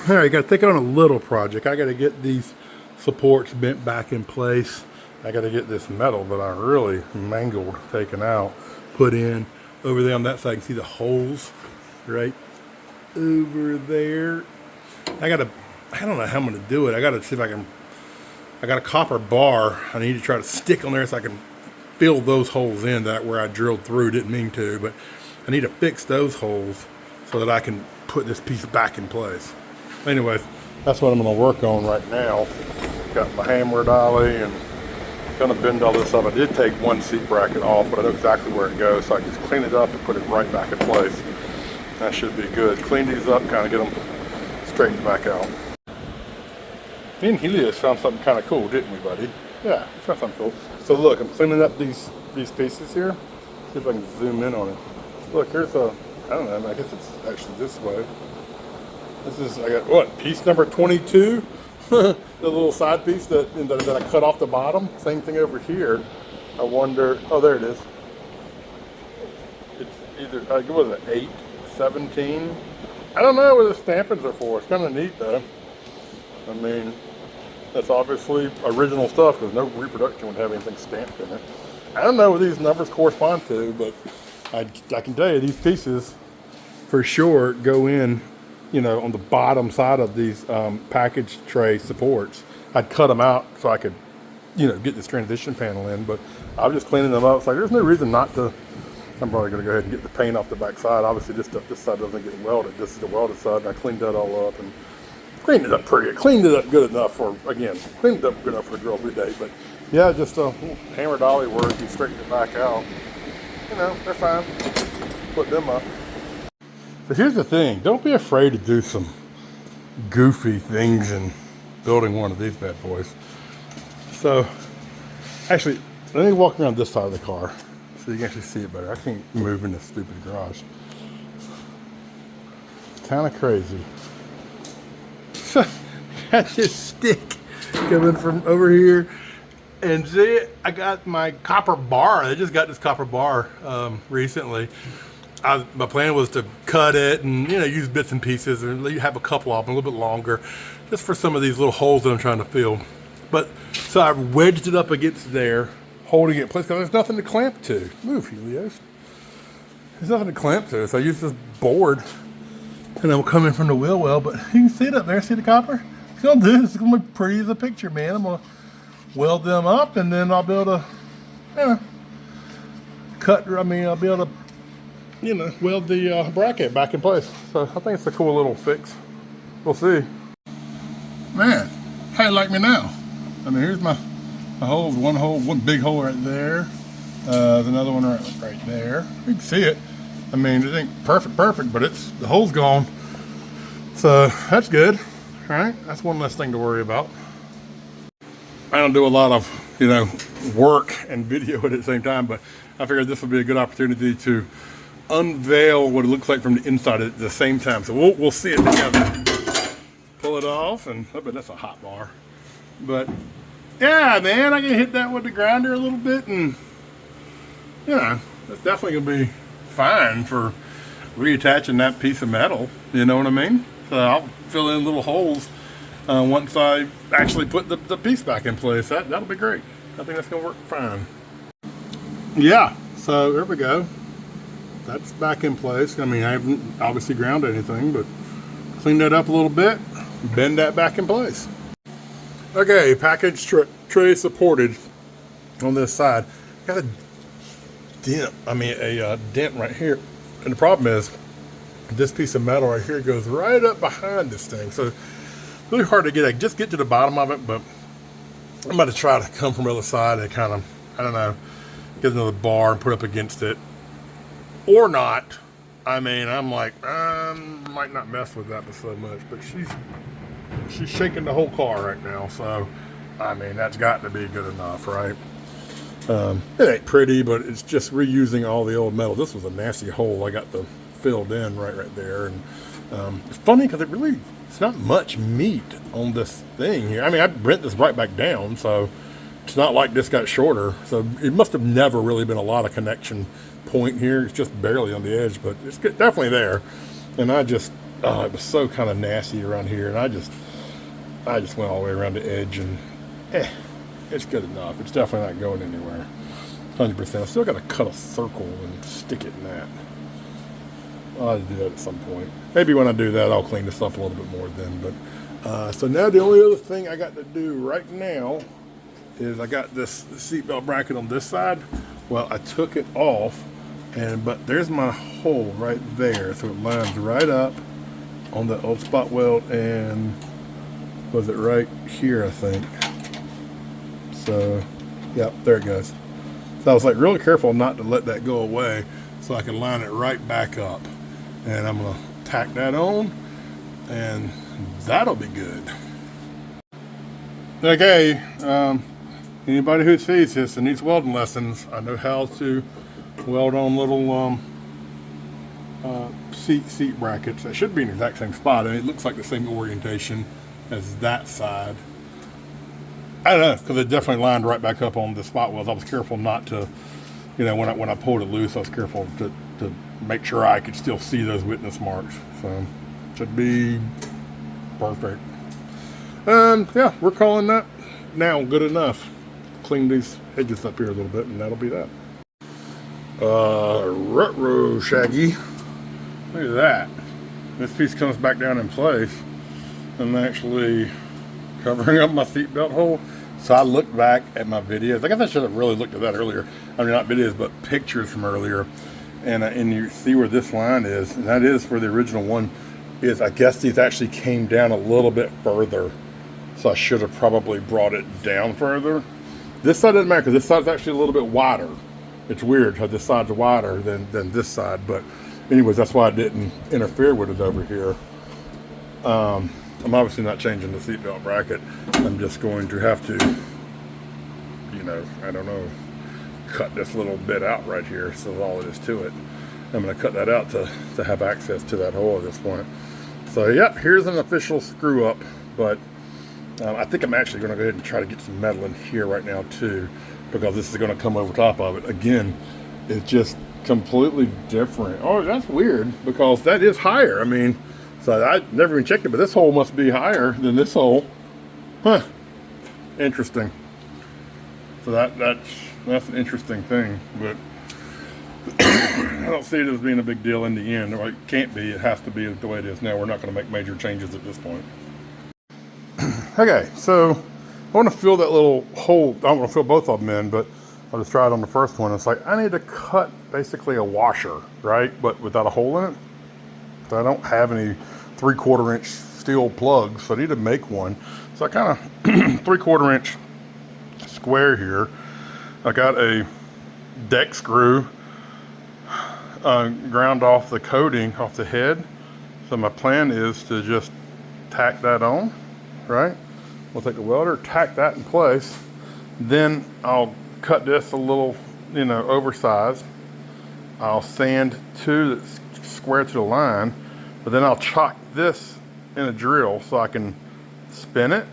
All right, got to take on a little project. I got to get these supports bent back in place. I got to get this metal that I really mangled taken out, put in. Over there on that side, you can see the holes right over there. I don't know how I'm going to do it. I got to see if I can, I got a copper bar. I need to try to stick on there so I can fill those holes in that where I drilled through. Didn't mean to, but I need to fix those holes so that I can put this piece back in place. Anyways, that's what I'm going to work on right now. Got my hammer dolly and going to bend all this up. I did take one seat bracket off, but I know exactly where it goes, so I can just clean it up and put it right back in place. That should be good. Clean these up, kind of get them straightened back out. Me and Helios found something kind of cool, didn't we, buddy? Yeah, we found something cool. So look, I'm cleaning up these pieces here. See if I can zoom in on it. Look, here's a, I don't know, I guess it's actually this way. This is, I got what, piece number 22? The little side piece that I cut off the bottom. Same thing over here. I wonder, oh, there it is. It's either, what was it, 8, 17? I don't know what the stampings are for. It's kind of neat though. I mean, that's obviously original stuff because no reproduction would have anything stamped in it. I don't know what these numbers correspond to, but I can tell you these pieces for sure go in, you know, on the bottom side of these package tray supports. I'd cut them out so I could, you know, get this transition panel in, but I was just cleaning them up. It's like, there's no reason not to. I'm probably going to go ahead and get the paint off the back side. Obviously, this side doesn't get welded. This is the welded side, and I cleaned that all up and cleaned it up pretty good. Cleaned it up good enough for, again, cleaned it up good enough for a drill every day. But yeah, just a hammer dolly work. You straighten it back out. You know, they're fine. Put them up. So here's the thing, don't be afraid to do some goofy things in building one of these bad boys. So, actually, let me walk around this side of the car so you can actually see it better. I can't move in this stupid garage. It's kind of crazy. Got this stick coming from over here. And see, I got my copper bar. I just got this copper bar recently. My plan was to cut it and, you know, use bits and pieces and have a couple of them a little bit longer just for some of these little holes that I'm trying to fill. But so I wedged it up against there, holding it in place because there's nothing to clamp to. Move, Helios. There's nothing to clamp to. So I use this board and I'm coming from the wheel well, but you can see it up there. See the copper? It's going to do this. It's going to be pretty as a picture, man. I'm going to weld them up and then I'll be able to, you know, I'll be able to, you know, weld the bracket back in place. So I think it's a cool little fix. We'll see. Man, how you like me now? I mean, here's my holes. One big hole right there. There's another one right there. You can see it. I mean, it ain't perfect, but the hole's gone. So that's good. All right, that's one less thing to worry about. I don't do a lot of, you know, work and video at the same time, but I figured this would be a good opportunity to unveil what it looks like from the inside at the same time. So we'll see it together. Pull it off, and I bet that's a hot bar. But yeah, man, I can hit that with the grinder a little bit, and you know, that's definitely gonna be fine for reattaching that piece of metal. You know what I mean? So I'll fill in little holes once I actually put the piece back in place. That'll be great. I think that's gonna work fine. Yeah. So there we go. That's back in place. I mean, I haven't obviously ground anything, but clean that up a little bit, bend that back in place. Okay, package tray supported on this side. Got a dent, a dent right here. And the problem is, this piece of metal right here goes right up behind this thing. So really hard to just get to the bottom of it, but I'm about to try to come from the other side and kind of, I don't know, get another bar and put up against it. Or not. I mean, I'm like, might not mess with that so much, but she's shaking the whole car right now, so I mean, that's got to be good enough, right? It ain't pretty, but it's just reusing all the old metal. This was a nasty hole I got filled in right there, and it's funny because it's not much meat on this thing here. I mean, I bent this right back down, so it's not like this got shorter, so it must have never really been a lot of connection point here. It's just barely on the edge, but it's definitely there. And I just oh, it was so kind of nasty around here, and I just went all the way around the edge, and it's good enough. It's definitely not going anywhere. 100%. I still got to cut a circle and stick it in that. I'll have to do that at some point. Maybe when I do that, I'll clean this up a little bit more then. But so now the only other thing I got to do right now is I got this seatbelt bracket on this side. Well, I took it off, but there's my hole right there, so it lines right up on the old spot weld, and was it right here, I think. So, yep, there it goes. So I was like really careful not to let that go away, so I can line it right back up. And I'm gonna tack that on, and that'll be good. Okay, anybody who sees this and needs welding lessons, I know how to weld on little seat brackets. That should be in the exact same spot. I mean, it looks like the same orientation as that side. I don't know, because it definitely lined right back up on the spot welds. I was careful not to, you know, when I pulled it loose, I was careful to make sure I could still see those witness marks. So, should be perfect. Yeah, we're calling that now good enough. Clean these edges up here a little bit, and that'll be that. Ruh-roh, Shaggy. Look at that. This piece comes back down in place. I'm actually covering up my seatbelt hole. So I looked back at my videos. I guess I should have really looked at that earlier. I mean, not videos, but pictures from earlier. And you see where this line is, and that is where the original one is. I guess these actually came down a little bit further. So I should have probably brought it down further. This side doesn't matter because this side's actually a little bit wider. It's weird how this side's wider than this side. But anyways, that's why I didn't interfere with it over here. I'm obviously not changing the seatbelt bracket. I'm just going to have to, you know, I don't know, cut this little bit out right here. So that's all it is to it. I'm going to cut that out to have access to that hole at this point. So, yep, here's an official screw up. But I think I'm actually going to go ahead and try to get some metal in here right now too, because this is going to come over top of it. Again, it's just completely different. Oh, that's weird, because that is higher. I mean, so I never even checked it, but this hole must be higher than this hole. Huh. Interesting. So that's an interesting thing, but I don't see it as being a big deal in the end. Well, it can't be. It has to be the way it is now. We're not going to make major changes at this point. Okay, so I want to fill that little hole. I don't want to fill both of them in, but I'll just try it on the first one. It's like I need to cut basically a washer, right? But without a hole in it. So I don't have any 3/4 inch steel plugs, so I need to make one. So I kind of 3/4 inch square here. I got a deck screw, ground off the coating off the head. So my plan is to just tack that on, right? We'll take the welder, tack that in place. Then I'll cut this a little, you know, oversized. I'll sand to the square to the line, but then I'll chock this in a drill so I can spin it.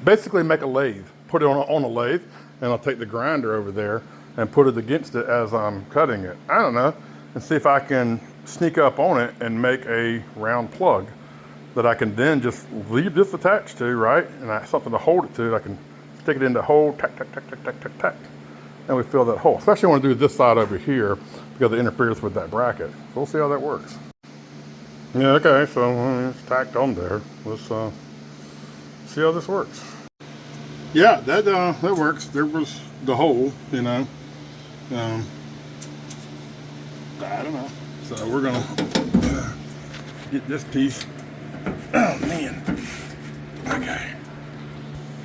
Basically make a lathe, put it on a lathe, and I'll take the grinder over there and put it against it as I'm cutting it. I don't know, and see if I can sneak up on it and make a round plug that I can then just leave this attached to, right? And something to hold it to. I can stick it in the hole, tack, tack, tack, tack, tack, tack, tack. And we fill that hole. Especially when I do this side over here because it interferes with that bracket. So we'll see how that works. Yeah, okay, so it's tacked on there. Let's see how this works. Yeah, that works. There was the hole, you know. I don't know. So we're gonna get this piece. Oh man. Okay.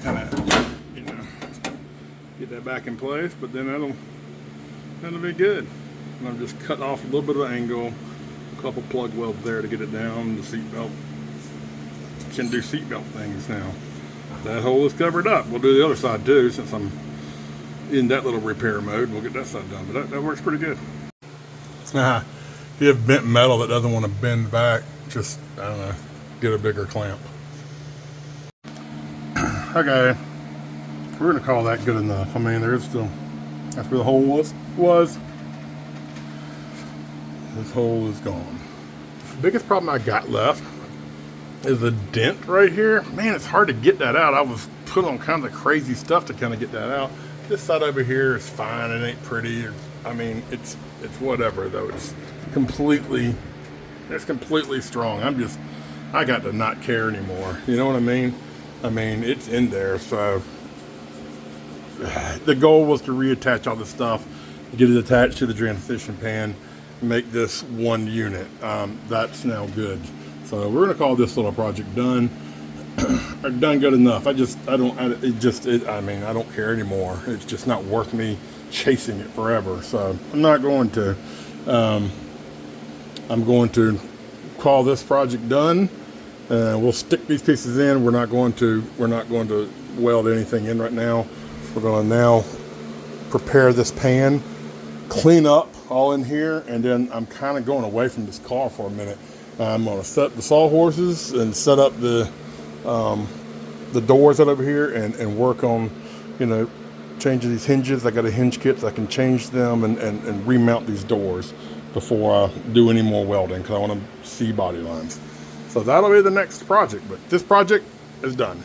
Kind of, you know, get that back in place, but then that'll be good. And I'm just cutting off a little bit of angle, a couple plug welds there to get it down. The seatbelt can do seatbelt things now. That hole is covered up. We'll do the other side too, since I'm in that little repair mode. We'll get that side done, but that works pretty good. If you have bent metal that doesn't want to bend back, just, I don't know, get a bigger clamp. Okay, we're gonna call that good enough. I mean, there's still, that's where the hole was. This hole is gone. biggest problem I got left is a dent right here. Man, it's hard to get that out. I was put on kind of crazy stuff to kind of get that out. This side over here is fine. It ain't pretty. I mean, it's whatever though. It's completely strong. I got to not care anymore. You know what I mean? I mean, it's in there. So the goal was to reattach all this stuff, get it attached to the transition pan, make this one unit. That's now good. So we're gonna call this little project done. Or done good enough. I don't care anymore. It's just not worth me chasing it forever. So I'm not going to. I'm going to call this project done. We'll stick these pieces in. We're not going to weld anything in right now. We're going to now prepare this pan, clean up all in here, and then I'm kind of going away from this car for a minute. I'm going to set up the sawhorses and set up the doors out over here and work on, changing these hinges. I got a hinge kit so I can change them and remount these doors before I do any more welding, because I want to see body lines. So that'll be the next project, but this project is done.